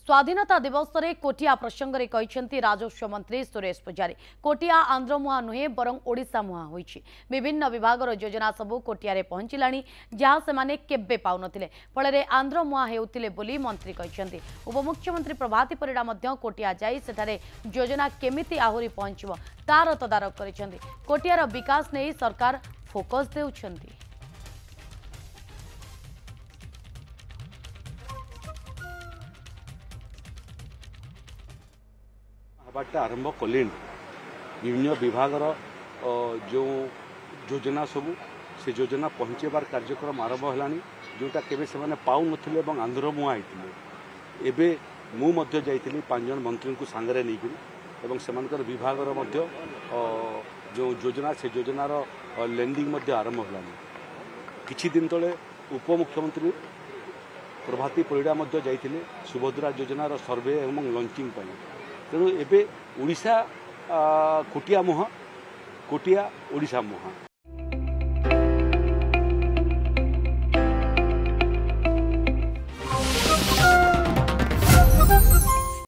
स्वाधीनता दिवस रे कोटिया प्रसंग में कहते राजस्व मंत्री सुरेश पूजारी कोटिया आंध्र मुहां नुहे बरं ओडिशा मुहां होइछि। विभिन्न विभागर योजना सबू कोटिया पहुंचलानी जहाँ से केबे पाउ नथिले फल आंध्र मुहां हेउतिले बोली मंत्री कहते। उपमुख्यमंत्री प्रभाती परिडा मध्य कोटिया जाई सेठारे योजना केमिति आहुरी पहुंचबो तार तदारख करिसेंती। कोटियार विकास नहीं सरकार फोकस देउछंती। हबाटा आरंभ कले विभिन्न विभागर जो योजना सबू से योजना पहुँचेबार कार्यक्रम आरंभ है जोटा केबे से माने पाउ नथिले एवं आंध्र मुहां आइतिले। एबे मु मध्य जाइतिली 5 जन मंत्री को सांगरे नहीं एवं सेमानकर विभागर मध्य जो योजना से योजनार लैंडिंग मध्य आरंभ होलानी। किछि दिन तले उपमुख्यमंत्री प्रभाती परिडा मध्य जाइतिले सुभद्रा योजनार सर्वे एवं लॉन्चिंग पई। तेणु एबे ओडिशा कोटिया मुहां कोटिया ओडिशा मुहां